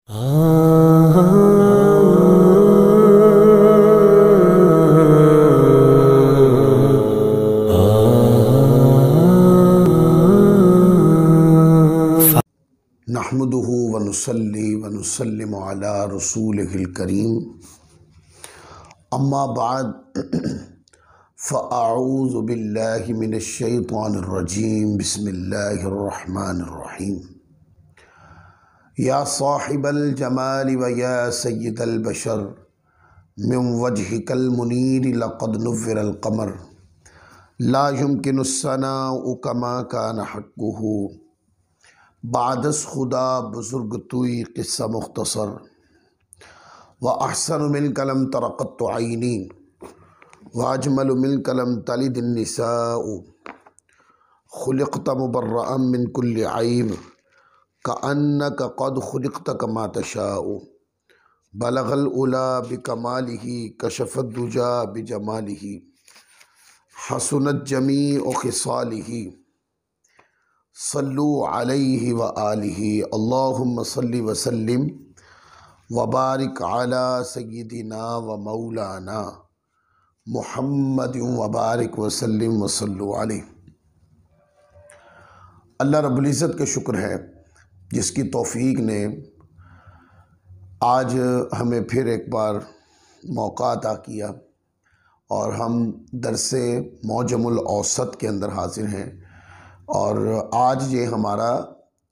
नहमदुहु व नुसल्ली व नुसल्लिमु अला रसूलिहिल करीम अम्मा बाद फ़अऊज़ु बिल्लाहि मिनश शैतानिर रजीम बिस्मिल्लाहिर रहमानिर रहीम। या साहिबल जमाल व या सय्यदल बशर मिन वजहिकल मुनीर लक़द नुव्विरल क़मर ला युमकिनुस सनाउ कमा कान हक़्क़ुहु बादस खुदा बुजुर्ग तुई क़िस्सा मुख्तसर व अहसन मिन कलम तरक़त आइनी व अजमल मिन कलम तलिद निसाउ खुलिक़त मुबर्रअम मिन कुल्लि ऐब कअन्नक क़द खुलिक़त कमा तशाउ बलगल उला बिकमालिही कशफ़द दुजा बिजमालिही हसनत जमीउ ख़िसालिही सल्लु अलैहि व आलिहि अल्लाहुम्मा सल्लि व सल्लिम व बारिक अला सय्यिदिना व मौलाना मुहम्मद व बारिक व सल्लिम व सल्लु अलैहि। अल्लाह रब्बुल इज़्ज़त का शुक्र है जिसकी तौफ़ीक ने आज हमें फिर एक बार मौका अता किया और हम दरसे मौजमुल औसत के अंदर हाज़िर हैं और आज ये हमारा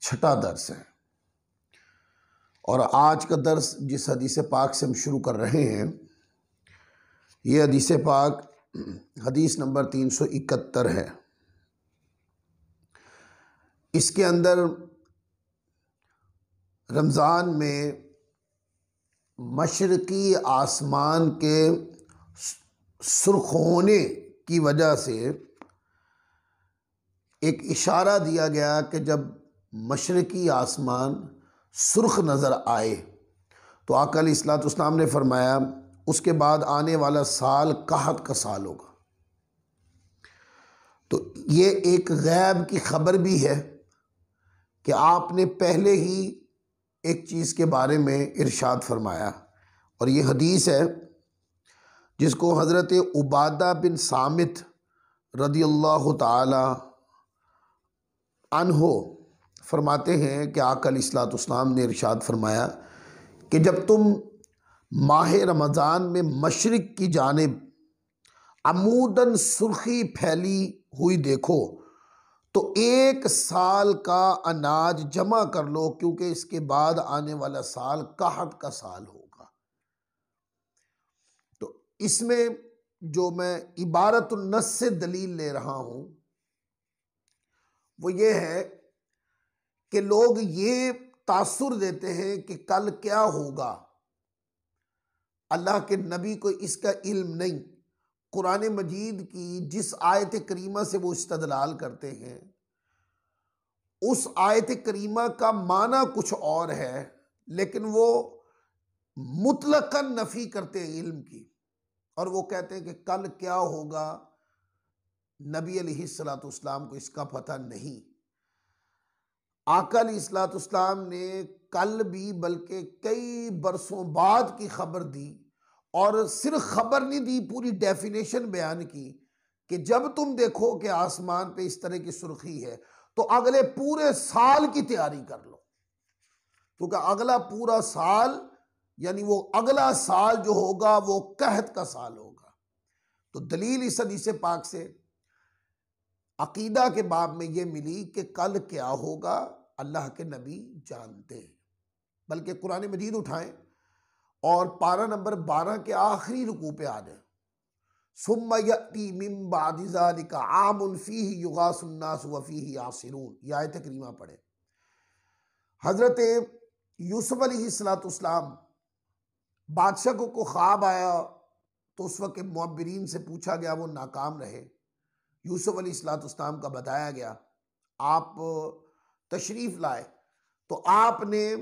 छठा दर्स है। और आज का दर्स जिस हदीस पाक से हम शुरू कर रहे हैं, ये हदीस पाक हदीस नंबर 371 है। इसके अंदर रमज़ान में मशरक़ी आसमान के सुर्ख होने की वजह से एक इशारा दिया गया कि जब मशरक़ी आसमान सुर्ख नज़र आए तो आका अलैहिस्सलाम ने फरमाया उसके बाद आने वाला साल कहत का साल होगा। तो ये एक गैब की खबर भी है कि आपने पहले ही एक चीज़ के बारे में इरशाद फरमाया। और ये हदीस है जिसको हज़रत उबादा बिन सामित रदियल्लाहु ताला अन्हो फरमाते हैं कि आका अलैहिस्सलाम ने इरशाद फरमाया कि जब तुम माह रमज़ान में मशरिक़ की जानिब अमूदन सुर्खी फैली हुई देखो तो एक साल का अनाज जमा कर लो, क्योंकि इसके बाद आने वाला साल कहत का साल होगा। तो इसमें जो मैं इबारतुन नस से दलील ले रहा हूं वो ये है कि लोग ये तासुर देते हैं कि कल क्या होगा। अल्लाह के नबी को इसका इल्म नहीं। कुरान मजीद की जिस आयत करीमा से वो इस्तदलाल करते हैं उस आयत करीमा का माना कुछ और है, लेकिन वो मुतलकन नफ़ी करते हैं इल्म की। और वो कहते हैं कि कल क्या होगा, नबी अलैहिस्सलाम को इसका पता नहीं। आका अलैहिस्सलाम ने कल भी बल्कि कई बरसों बाद की खबर दी, और सिर्फ खबर नहीं दी, पूरी डेफिनेशन बयान की कि जब तुम देखो कि आसमान पे इस तरह की सुर्खी है तो अगले पूरे साल की तैयारी कर लो, क्योंकि अगला पूरा साल यानी वो अगला साल जो होगा वो कहत का साल होगा। तो दलील इस हदीस पाक से अकीदा के बाब में ये मिली कि कल क्या होगा अल्लाह के नबी जानते हैं। बल्कि कुरान मजीद उठाएं और पारा नंबर 12 के आखिरी रुकू पे आ जाए। सुम्मा यअती मिन बादि ज़ालिका आमुन फीही युगासुन नास व फीही यासिरून। ये आयत करीमा पढ़े। हज़रत यूसुफ अलैहिस्सलाम बादशाह को ख्वाब आया तो उस वक्त मुअब्बिरीन से पूछा गया, वो नाकाम रहे। यूसुफ अलैहिस्सलाम का बताया गया, आप तशरीफ़ लाए तो आपने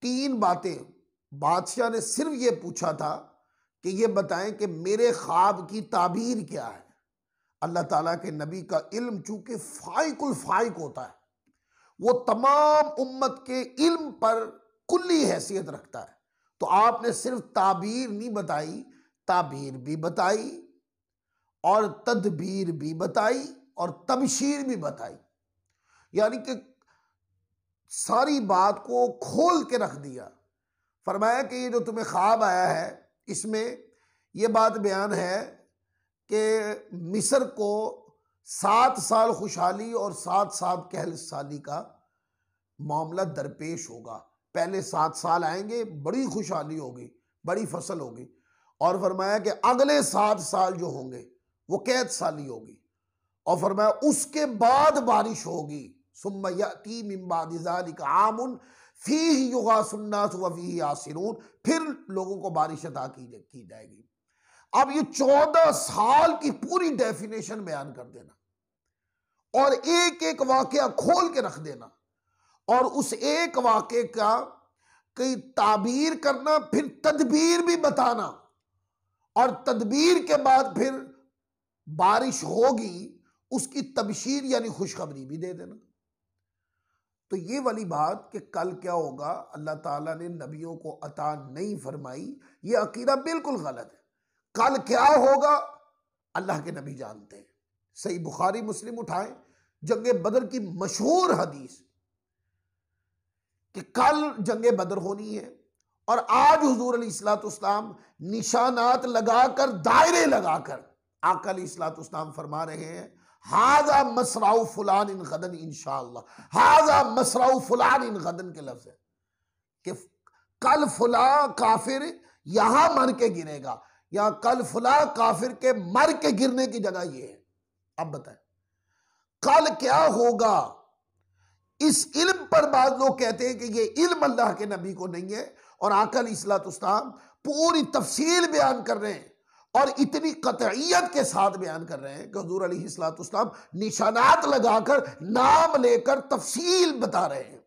3 बातें, बादशाह ने सिर्फ ये पूछा था कि ये बताएं कि मेरे ख्वाब की ताबीर क्या है। अल्लाह ताला के नबी का इल्म चूंकि फाइकुल फाइक होता है, वो तमाम उम्मत के इल्म पर कुल्ली हैसियत रखता है। तो आपने सिर्फ ताबीर नहीं बताई, ताबीर भी बताई और तदबीर भी बताई और तबशीर भी बताई, यानी कि सारी बात को खोल के रख दिया। फरमाया कि ये जो तुम्हें ख्वाब आया है इसमें ये बात बयान है कि मिस्र को 7 साल खुशहाली और 7 कहल साली का मामला दरपेश होगा। पहले 7 साल आएंगे, बड़ी खुशहाली होगी, बड़ी फसल होगी, और फरमाया कि अगले 7 साल जो होंगे वो कैद साली होगी, और फरमाया उसके बाद बारिश होगी। सुम्मा याती मिन बादि ज़ालिका आमुन फीही युगासुन्नास व फीही यासिरून, फिर लोगों को बारिश अता की जाएगी। अब ये 14 साल की पूरी डेफिनेशन बयान कर देना और एक एक वाकया खोल के रख देना और उस एक वाकये का कई ताबीर करना, फिर तदबीर भी बताना, और तदबीर के बाद फिर बारिश होगी उसकी तबशीर यानी खुशखबरी भी दे देना। तो ये वाली बात कि कल क्या होगा अल्लाह ताला ने नबियों को अता नहीं फरमाई, ये अकीदा बिल्कुल गलत है। कल क्या होगा अल्लाह के नबी जानते हैं। सही बुखारी मुस्लिम उठाएं, जंगे बदर की मशहूर हदीस कि कल जंगे बदर होनी है और आज हुजूर अलैहिस्सलाम निशानात लगाकर, दायरे लगाकर आका अलैहिस्सलाम फरमा रहे हैं, हाजा मसराउ फुलान इन गदन इंशाअल्लाह, हाजा मसराउ फुलान इन गदन के लफ्ज है कि कल फुला काफिर यहां मर के गिरेगा, या कल फुला काफिर के मर के गिरने की जगह ये है। अब बताएं कल क्या होगा। इस इल्म पर बाद लोग कहते हैं कि ये इल्म अल्लाह के नबी को नहीं है, और आका अलैहिस्सलाम पूरी तफसील बयान कर रहे हैं और इतनी कतईयत के साथ बयान कर रहे हैं कि हुजूर अलैहिस्सलाम निशानात लगाकर, नाम लेकर तफसील बता रहे हैं।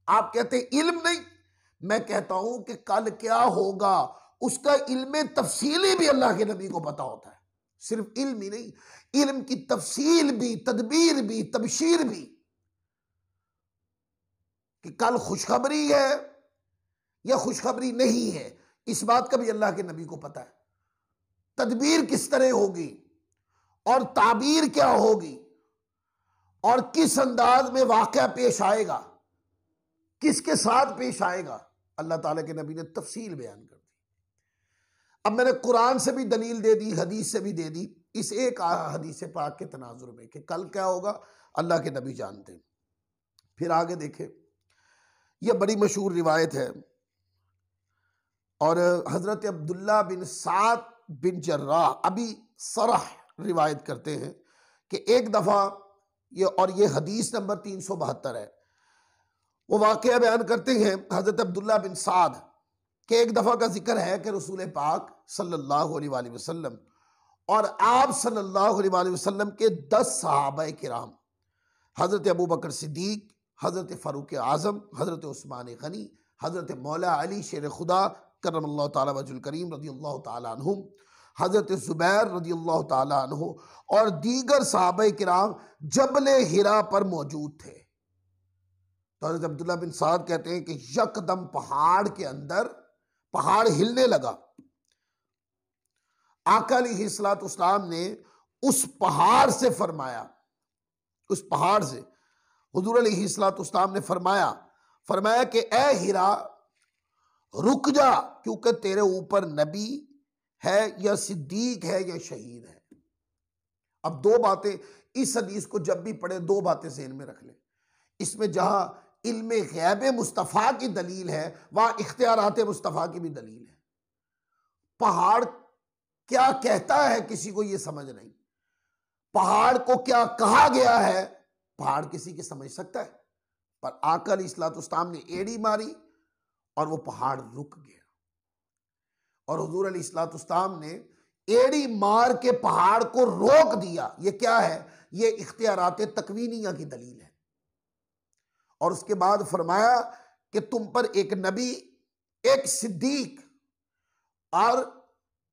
आप कहते हैं इल्म नहीं, मैं कहता हूं कि कल क्या होगा उसका इल्म तफसीली भी अल्लाह के नबी को पता होता है। सिर्फ इल्म ही नहीं, इल्म की तफसील भी, तदबीर भी, तबशीर भी, कि कल खुशखबरी है या खुशखबरी नहीं है, इस बात का भी अल्लाह के नबी को पता है। तदबीर किस तरह होगी और ताबीर क्या होगी और किस अंदाज में वाकया पेश आएगा, किसके साथ पेश आएगा, अल्लाह ताला के नबी ने तफसील बयान कर दी। अब मैंने कुरान से भी दलील दे दी, हदीस से भी दे दी, इस एक हदीस पाक के तनाजुर में कि कल क्या होगा अल्लाह के नबी जानते हैं। फिर आगे देखें, यह बड़ी मशहूर रिवायत है और हज़रत अब्दुल्ला बिन साद बिन जर्राह अभी सरह रिवायत करते हैं कि एक दफ़ा ये, और ये हदीस नंबर 372 है, वो वाक़या बयान करते हैं हज़रत अब्दुल्ला बिन साद कि एक दफ़ा का जिक्र है कि रसूल पाक सल्लल्लाहु अलैहि वसल्लम और आप सल्लल्लाहु अलैहि वसल्लम के 10 सहाबाए किराम, हज़रत अबू बकर सिद्दीक, हज़रत फ़ारूक आज़म, हज़रत उस्मान गनी, हज़रत मौला अली शेर खुदा करमल्लाहु ताला वजहुल करीम रज़ियल्लाहु ताला अन्हुम, हज़रत ज़ुबैर रज़ियल्लाहु ताला अन्हु और दीगर सहाबाए किराम जबल हिरा पर मौजूद थे। तो हज़रत अब्दुल्ला बिन साद कहते हैं कि यकदम पहाड़ के अंदर पहाड़ हिलने लगा। आका अलैहिस्सलाम ने उस पहाड़ से फरमाया, उस पहाड़ से हुजूर अलैहिस्सलाम ने फरमाया कि ए हिरा रुक जा, क्योंकि तेरे ऊपर नबी है या सिद्दीक है या शहीद है। अब दो बातें, इस हदीस को जब भी पढ़े दो बातें ज़हन में रख लें। इसमें जहां इल्मे गैब मुस्तफ़ा की दलील है वहां इख्तियारात मुस्तफ़ा की भी दलील है। पहाड़ क्या कहता है किसी को ये समझ नहीं, पहाड़ को क्या कहा गया है पहाड़ किसी के समझ सकता है, पर आका अलैहिस्सलाम ने एड़ी मारी और वो पहाड़ रुक गया। और हुजूर अलैहिस्सलाम ने एड़ी मार के पहाड़ को रोक दिया। ये क्या है? ये इख्तियारात तकवीनिया की दलील है। और उसके बाद फरमाया कि तुम पर एक नबी, एक सिद्दीक और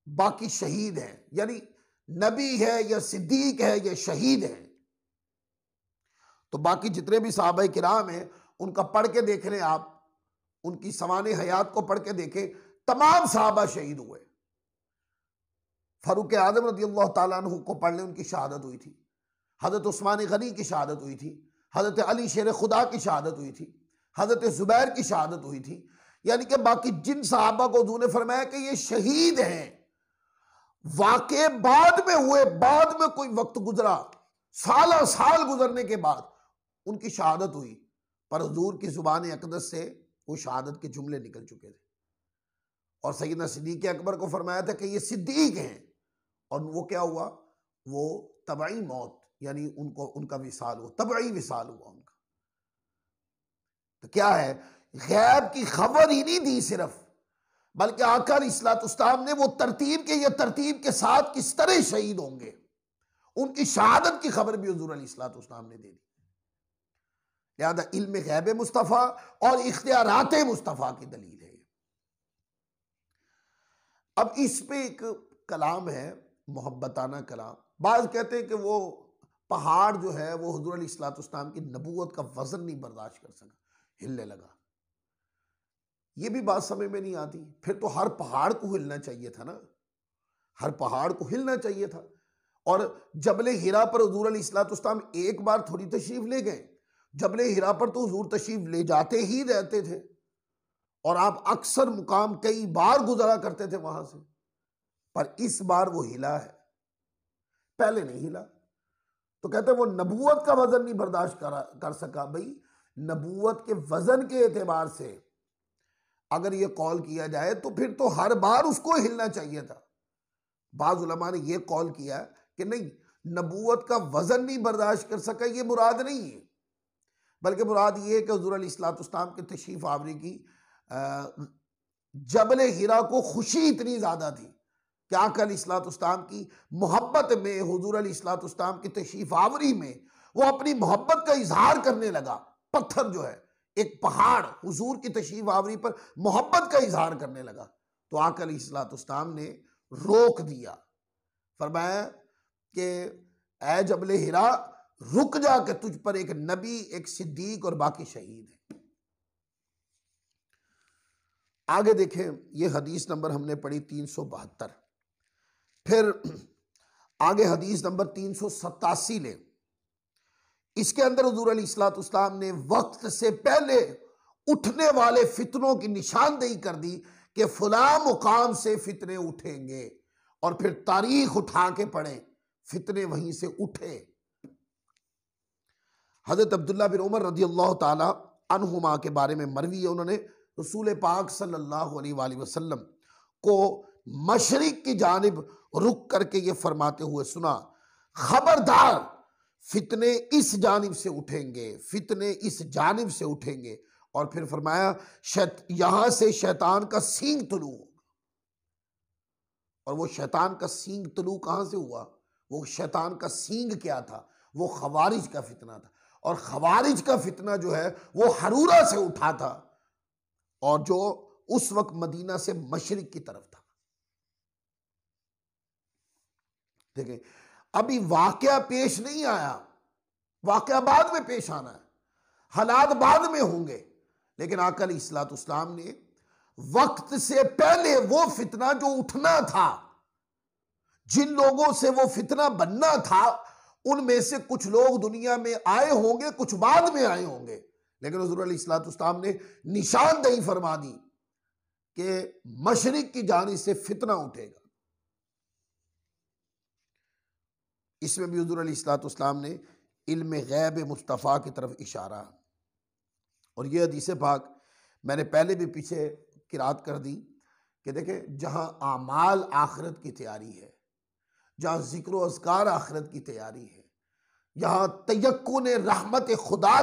बाकी शहीद है, यानी नबी है या सिद्दीक है या शहीद है। तो बाकी जितने भी सहाबाए किराम हैं उनका पढ़ के देख लें आप, उनकी सवाने हयात को पढ़ के देखें, तमाम सहाबा शहीद हुए। फारूक आजम रज़ी अल्लाह ताला अन्हु को पढ़ लें, उनकी शहादत हुई थी। हज़रत उस्मान गनी की शहादत हुई थी। हज़रत अली शेर खुदा की शहादत हुई थी। हज़रत ज़ुबैर की शहादत हुई थी। यानी कि बाकी जिन सहाबा को हुज़ूर ने फरमाया कि ये शहीद हैं, वाक़े बाद में हुए, बाद में कोई वक्त गुजरा, साल साल गुजरने के बाद उनकी शहादत हुई, पर हुजूर की जुबान अक़दस से वो शहादत के जुमले निकल चुके थे। और सैयदना सिद्दीक़ अकबर को फरमाया था कि ये सिद्दीक़ हैं, और वो क्या हुआ, वो तबई मौत, यानी उनको उनका विसाल हुआ, तबई विसाल हुआ उनका। तो क्या है, गैब की खबर ही नहीं दी सिर्फ, बल्कि आका अलैहिस्सलाम ने वो तरतीब के, ये तरतीब के साथ किस तरह शहीद होंगे, उनकी शहादत की खबर भी हुजूर अलैहिस्सलाम ने दे दी। लिहाजा इल्म गैब मुस्तफ़ा और इख्तियारात मुस्तफ़ा की दलील है। अब इस पे एक कलाम है, मोहब्बताना कलाम। बाज़ कहते हैं कि वो पहाड़ जो है वो हुजूर अलैहिस्सलाम की नबूवत का वजन नहीं बर्दाश्त कर सका, हिलने लगा। ये भी बात समझ में नहीं आती। फिर तो हर पहाड़ को हिलना चाहिए था ना, हर पहाड़ को हिलना चाहिए था। और जबले हिरा पर हुजूर अलैहिस्सलाम एक बार थोड़ी तशरीफ ले गए, जबले हिरा पर तो हुजूर तशरीफ ले जाते ही रहते थे, और आप अक्सर मुकाम कई बार गुजरा करते थे वहां से। पर इस बार वो हिला है, पहले नहीं हिला। तो कहते हैं वो नबूवत का वजन नहीं बर्दाश्त कर सका। भाई, नबूवत के वजन के एतबार से अगर ये कॉल किया जाए तो फिर तो हर बार उसको हिलना चाहिए था। बाज़ उलमा ने ये कॉल किया कि नहीं, नबूवत का वजन नहीं बर्दाश्त कर सका, ये मुराद नहीं है, बल्कि मुराद ये है कि हुजूर अलैहिस्सलाम के तशरीफ आवरी की जबल हिरा को खुशी इतनी ज्यादा थी कि आका अलैहिस्सलाम की मोहब्बत में, हुजूर अलैहिस्सलाम की तशरीफ आवरी में वो अपनी मोहब्बत का इजहार करने लगा। पत्थर जो है, एक पहाड़ हुजूर की तशरीफ आवरी पर मोहब्बत का इजहार करने लगा, तो आका अलैहिस्सलाम ने रोक दिया, फरमाया कि ऐ जबले हिरा, रुक जा के तुझ पर एक नबी, एक सिद्दीक और बाकी शहीद है। आगे देखें, ये हदीस नंबर हमने पढ़ी 372। फिर आगे हदीस नंबर 387 ले। इसके अंदर हुजूर अलैहिस्सलाम ने वक्त से पहले उठने वाले फितनों की निशानदेही कर दी कि फला मुकाम से फितने उठेंगे, और फिर तारीख उठा के पढ़े, फितने वहीं से उठे। हजरत अब्दुल्ला बिन उमर रज़ियल्लाहु ताला अन्हुमा के बारे में मरवी है, उन्होंने रसूल पाक सल्लल्लाहु अलैहि वसल्लम को मशरिक की जानिब रुक करके ये फरमाते हुए सुना, खबरदार फितने इस जानिब से उठेंगे, फितने इस जानिब से उठेंगे। और फिर फरमाया, यहां से शैतान का सींग तुलू होगा। और वो शैतान का सींग तुलू कहां से हुआ? वो शैतान का सींग क्या था? वो खवारिज का फितना था। और खवारिज का फितना जो है वो हरूरा से उठा था, और जो उस वक्त मदीना से मशरिक की तरफ था। देखें, अभी वाकया पेश नहीं आया, वाकया बाद में पेश आना है, हालात बाद में होंगे, लेकिन आका अलैहिस्सलाम ने वक्त से पहले वो फितना जो उठना था, जिन लोगों से वो फितना बनना था, उनमें से कुछ लोग दुनिया में आए होंगे, कुछ बाद में आए होंगे, लेकिन हुजूर अलैहिस्सलाम ने निशानदेही फरमा दी कि मशरिक की जानिब से फितना उठेगा। इसमें भी हुजूर अलैहिस्सलाम ने इल्म गैब मुस्तफ़ा की तरफ इशारा। और ये हदीस पाक मैंने पहले भी पीछे किरात कर दी कि देखें, जहाँ आमाल आखिरत की तैयारी है, जहाँ जिक्र व अज़कार आखिरत की तैयारी है, जहाँ तयक्कुन रहमत खुदा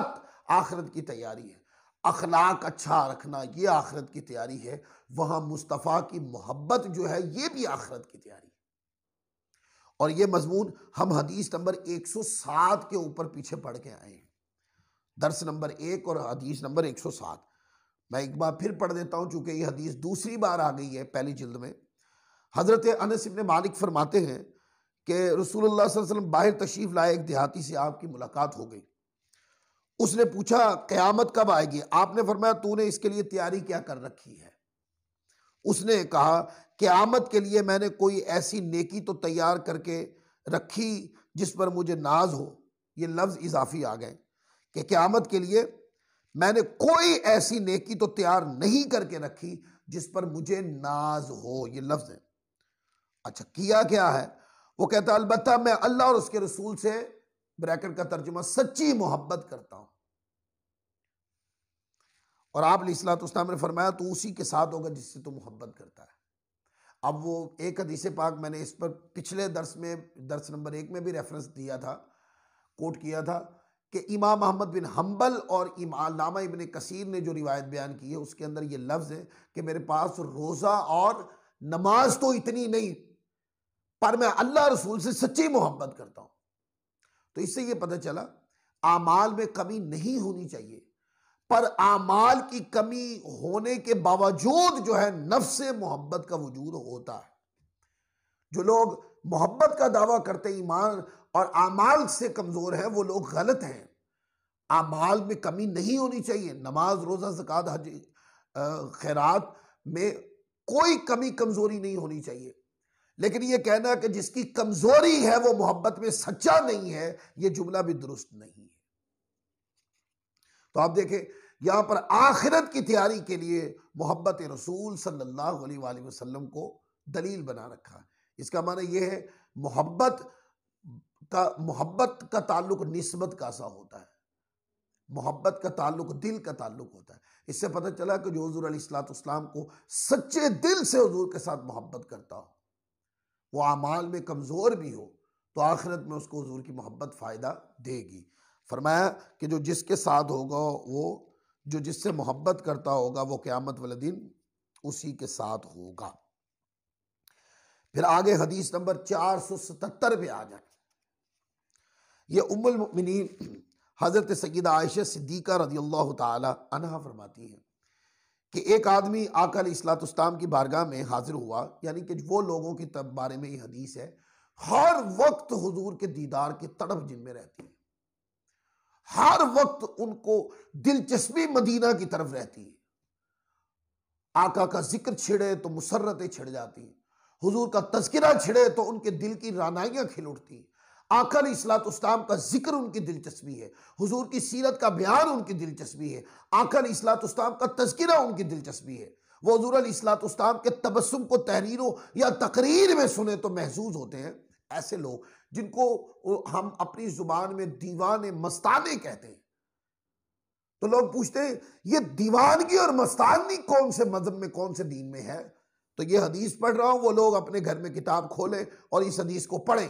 आखिरत की तैयारी है, अखलाक अच्छा रखना ये आखिरत की तैयारी है, वहाँ मुस्तफ़ा की मोहब्बत जो है ये भी आखिरत की तैयारी है। और ये मजमून हम हदीस नंबर 107 के ऊपर पीछे पढ़ के आए हैं, दर्स नंबर 1 और हदीस नंबर 107। मैं एक बार फिर पढ़ देता हूँ, चूंकि ये हदीस दूसरी बार आ गई है पहली जिल्द में। हजरत अनस इब्न मालिक फरमाते हैं कि रसूलुल्लाह सल्लल्लाहु अलैहि वसल्लम बाहर तशरीफ लाए, एक देहाती से आपकी मुलाकात हो गई। उसने पूछा क़यामत कब आएगी? आपने फरमाया तूने इसके लिए तैयारी क्या कर रखी है? उसने कहा क़यामत के लिए मैंने कोई ऐसी नेकी तो तैयार करके रखी जिस पर मुझे नाज हो। ये लफ्ज़ इजाफी आ गए कि क़यामत के लिए मैंने कोई ऐसी नेकी तो तैयार नहीं करके रखी जिस पर मुझे नाज हो। ये लफ्ज़ है। अच्छा, किया क्या है? वो कहता है अलबत्ता मैं अल्लाह और उसके रसूल से, ब्रैकेट का तर्जुमा, सच्ची मोहब्बत करता हूं। और आप अलैहिस्सलाम ने फरमाया तू उसी के साथ होगा जिससे तू मोहब्बत करता है। अब वो एक हदीस पाक मैंने इस पर पिछले दर्स में, दर्स नंबर 1 में भी रेफरेंस दिया था, कोट किया था कि इमाम अहमद बिन हम्बल और अल्लामा इब्न कसीर ने जो रिवायत बयान की है उसके अंदर ये लफ्ज़ है कि मेरे पास रोज़ा और नमाज तो इतनी नहीं, पर मैं अल्लाह रसूल से सच्ची मोहब्बत करता हूं। तो इससे ये पता चला आमाल में कमी नहीं होनी चाहिए, पर आमाल की कमी होने के बावजूद जो है नफ्स से मोहब्बत का वजूद होता है। जो लोग मोहब्बत का दावा करते ईमान और आमाल से कमजोर है वो लोग गलत हैं। आमाल में कमी नहीं होनी चाहिए। नमाज, रोजा, ज़कात, हज, खैरात में कोई कमी कमजोरी नहीं होनी चाहिए। लेकिन यह कहना कि जिसकी कमजोरी है वो मोहब्बत में सच्चा नहीं है, यह जुमला भी दुरुस्त नहीं है। तो आप देखें यहां पर आखिरत की तैयारी के लिए मोहब्बत रसूल सल्लल्लाहु अलैहि वसल्लम को दलील बना रखा है। इसका माना यह है मोहब्बत का ताल्लुक निस्बत का सा होता है, मोहब्बत का ताल्लुक दिल का ताल्लुक होता है। इससे पता चला कि जो हुजूर अलैहिस्सलाम को सच्चे दिल से हुजूर के साथ मोहब्बत करता हो, वो आमाल में कमज़ोर भी हो, तो आखिरत में उसको हुजूर की मोहब्बत फ़ायदा देगी। फरमाया कि जो जिसके साथ होगा, वो जो जिससे मोहब्बत करता होगा, वो क़यामत वाले दिन उसी के साथ होगा। फिर आगे हदीस नंबर 477 पे आ जाए। ये उम्मुल मुमिनीन हज़रत सय्यदा आयशा सिद्दीक़ा रज़ियल्लाहु ताला अन्हा फरमाती हैं कि एक आदमी आका अलैहिस्सलाम की बारगाह में हाजिर हुआ, यानी कि वो लोगों की बारे में ये हदीस है, हर वक्त हुजूर के दीदार की तड़प जिनमें रहती है, हर वक्त उनको दिलचस्पी मदीना की तरफ रहती है। आका का जिक्र छिड़े तो मुसर्रतें छिड़ जाती हैं, हुजूर का तज़किरा छिड़े तो उनके दिल की रानाइयाँ खिल उठती हैं। आका अलैहिस्सलाम का जिक्र उनकी दिलचस्पी है, हुजूर की सीरत का बयान उनकी दिलचस्पी है, आका अलैहिस्सलाम का तज़किरा उनकी दिलचस्पी है। वो हुजूर अलैहिस्सलाम के तबस्सुम को तहरीरों या तकरीर में सुने तो महसूस होते हैं। ऐसे लोग जिनको हम अपनी जुबान में दीवाने मस्ताने कहते हैं, तो लोग पूछते हैं ये दीवानगी और मस्तानी कौन से मजहब में, कौन से दीन में है? तो ये हदीस पढ़ रहा हूं, वो लोग अपने घर में किताब खोलें और इस हदीस को पढ़ें।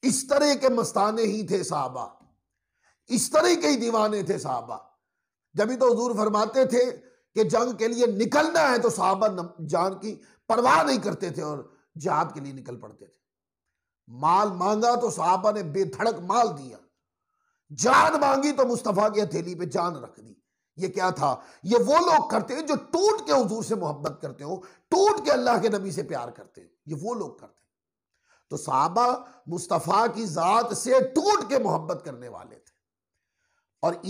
इस तरह के मस्ताने ही थे साहबा, इस तरह के ही दीवाने थे साहबा। जब भी तो हुजूर फरमाते थे कि जंग के लिए निकलना है तो साहबा जान की परवाह नहीं करते थे और जिहाद के लिए निकल पड़ते थे। माल मांगा तो साहबा ने बेधड़क माल दिया, जान मांगी तो मुस्तफा की हथेली पे जान रख दी। ये क्या था? ये वो लोग करते हैं जो टूट के हुजूर से मोहब्बत करते हो, टूट के अल्लाह के नबी से प्यार करते हो, ये वो लोग करते हैं। तो साहबा मुस्तफा की जात से टूट के मोहब्बत करने वाले थे। और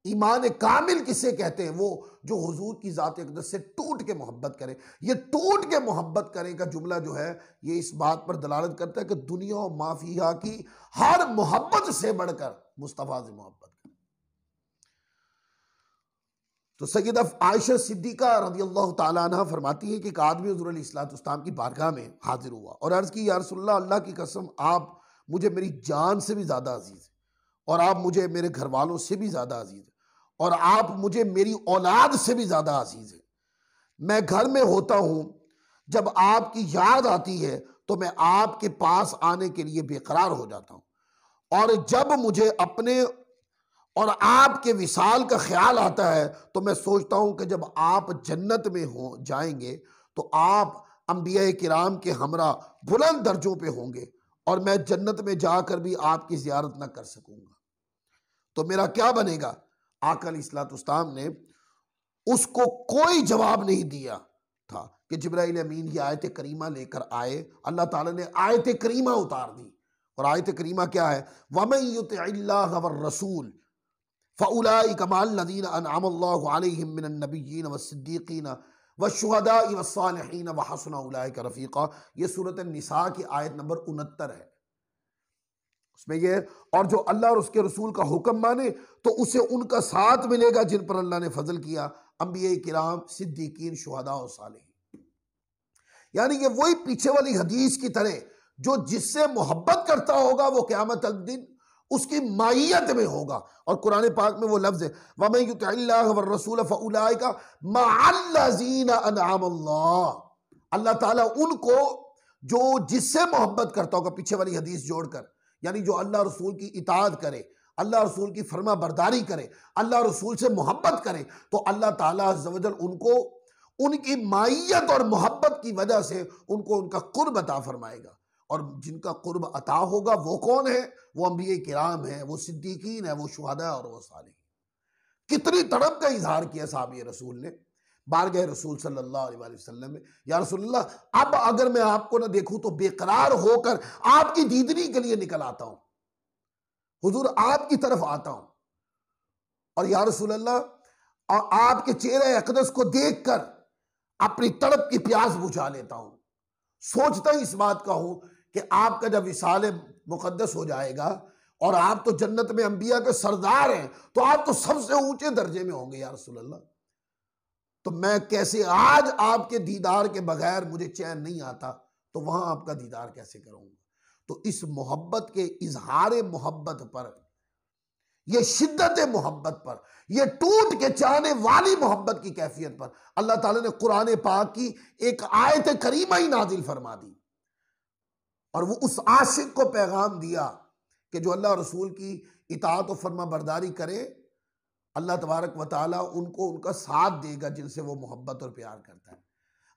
ईमान कामिल किसे कहते हैं? वो जो हुजूर की जात अक़दस से टूट के मोहब्बत करे। ये टूट के मोहब्बत करें का जुमला जो है ये इस बात पर दलालत करता है कि दुनिया और माफिया की हर मोहब्बत से बढ़कर मुस्तफा से मोहब्बत करें। तो सय्यदा आयशा सिद्दीक़ा रज़ियल्लाहु ताला अन्हा फरमाती है कि एक आदमी हुज़ूर अलैहिस्सलाम की बारगाह में हाजिर हुआ और अर्ज़ की, या रसूलल्लाह, अल्लाह की कसम आप मुझे मेरी जान से भी ज़्यादा अजीज़ है, और आप मुझे मेरे घर वालों से भी ज़्यादा अजीज़ है, और आप मुझे मेरी औलाद से भी ज़्यादा अजीज़ है। मैं घर में होता हूँ, जब आपकी याद आती है तो मैं आपके पास आने के लिए बेकरार हो जाता हूँ, और जब मुझे अपने और आपके विसाल का ख्याल आता है तो मैं सोचता हूं कि जब आप जन्नत में हो जाएंगे तो आप अंबिया किराम के हमरा बुलंद दर्जों पे होंगे, और मैं जन्नत में जाकर भी आपकी ज़ियारत ना कर सकूंगा, तो मेरा क्या बनेगा? आका अलैहिस्सलाम ने उसको कोई जवाब नहीं दिया था कि जिब्राइल अमीन ये आयत करीमा लेकर आए। अल्लाह ताला ने आयत करीमा उतार दी और आयत करीमा क्या है, वमन युतिइल्लाह वर रसूल फउलाइका मअल्लज़ीन अनअमल्लाहु अलैहिम मिनन नबिय्यीन वस्सिद्दीक़ीन वश्शुहदाई वस्सालिहीन व हसुन उलाइका रफ़ीक़ा। ये सूरत निसा की आयत नंबर 69 है। उसमें ये, और जो अल्लाह और उसके रसूल का हुक्म माने तो उसे उनका साथ मिलेगा जिन पर अल्लाह ने फजल किया, अंबिया किराम, सिद्दीकीन, शुहदा और सालिहीन। यानी ये वही पीछे वाली हदीस की तरह, जो जिससे मोहब्बत करता होगा वो क़यामत तक दिन उसकी माइयत में होगा। और कुरान पाक में वो लफ्ज़ है, वमन युतिइल्लाह वर रसूल फउलाइका मअल्लज़ीना अनअमल्लाह। अल्लाह ताला उनको जो जिससे मोहब्बत करता होगा, पीछे वाली हदीस जोड़कर, यानी जो अल्लाह रसूल की इताअत करे, अल्लाह रसूल की फरमा बरदारी करे, अल्लाह रसूल से मोहब्बत करे, तो अल्लाह ताला अज़्ज़ व जल उनको उनकी माइयत और मोहब्बत की वजह से उनको उनका कुर्ब अता फरमाएगा। और जिनका कुर्ब अता होगा वो कौन है? वो अंबिया किराम है, वो सिद्दीकीन है, वो शुहदा और वो सालिहीन। कितनी तड़प का इजहार किया साहबी रसूल ने बारगाह रसूल सल्लल्लाहु अलैहि वसल्लम में, या रसूलल्लाह, अब अगर मैं आपको ना देखूं तो बेकरार होकर आपकी दीदनी के लिए निकल आता हूं, हुजूर आपकी तरफ आता हूं, और या रसूलल्लाह आपके चेहरे अक़दस को देखकर अपनी तड़प की प्यास बुझा लेता हूं। सोचता ही इस बात का हूं कि आपका जब विसाल मुकद्दस हो जाएगा और आप तो जन्नत में अंबिया के सरदार हैं, तो आप तो सबसे ऊंचे दर्जे में होंगे या रसूलल्लाह। तो मैं कैसे, आज आपके दीदार के बगैर मुझे चैन नहीं आता, तो वहां आपका दीदार कैसे करूंगा? तो इस मोहब्बत के इजहार मोहब्बत पर, यह शिद्दत मोहब्बत पर, यह टूट के चाहने वाली मोहब्बत की कैफियत पर अल्लाह ताला ने कुरान पाक की एक आयत करीमा ही नाजिल फरमा दी, और वो उस आशिक को पैगाम दिया कि जो अल्लाह रसूल की इताअत और फरमा बरदारी करे, अल्लाह तबारक व तआला उनको उनका साथ देगा जिनसे वो मोहब्बत और प्यार करता है।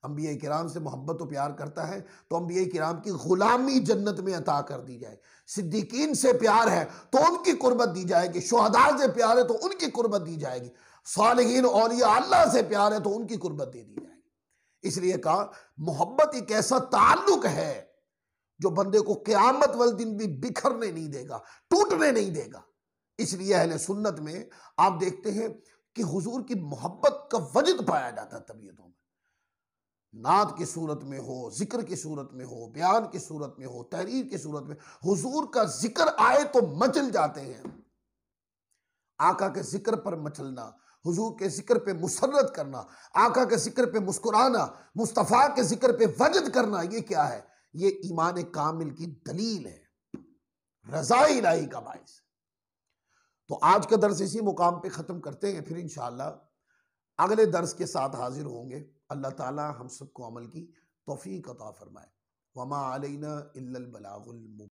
अंबिया किराम से मोहब्बत और प्यार करता है तो अंबिया किराम की गुलामी जन्नत में अता कर दी जाए। सिद्दीकीन से प्यार है तो उनकी कुर्बत दी जाएगी, शुहदा से प्यार है तो उनकी कुर्बत दी जाएगी, सालिहीन औलिया अल्लाह से प्यार है तो उनकी कुर्बत दे दी जाएगी। इसलिए कहा मोहब्बत एक ऐसा ताल्लुक है जो बंदे को क़यामत वाले दिन भी बिखरने नहीं देगा, टूटने नहीं देगा। इसलिए अहले सुन्नत में आप देखते हैं कि हुजूर की मोहब्बत का वजद पाया जाता है तबीयतों में, नात की सूरत में हो, जिक्र की सूरत में हो, बयान की सूरत में हो, तहरीर की सूरत में, हुजूर का जिक्र आए तो मचल जाते हैं। आका के जिक्र पर मचलना, हुजूर के जिक्र पे मुसर्रत करना, आका के जिक्र पे मुस्कुराना, मुस्तफ़ा के जिक्र पे वजद करना, ये क्या है? ये ईमान कामिल की दलील है, रज़ा इलाही का बाइस। तो आज का दर्स इसी मुकाम पे ख़त्म करते हैं, फिर इंशाअल्लाह अगले दर्स के साथ हाजिर होंगे। अल्लाह ताला हम सबको अमल की तौफीक अता फरमाए। वमा अलैना इल्लल बलागुल मुबीन।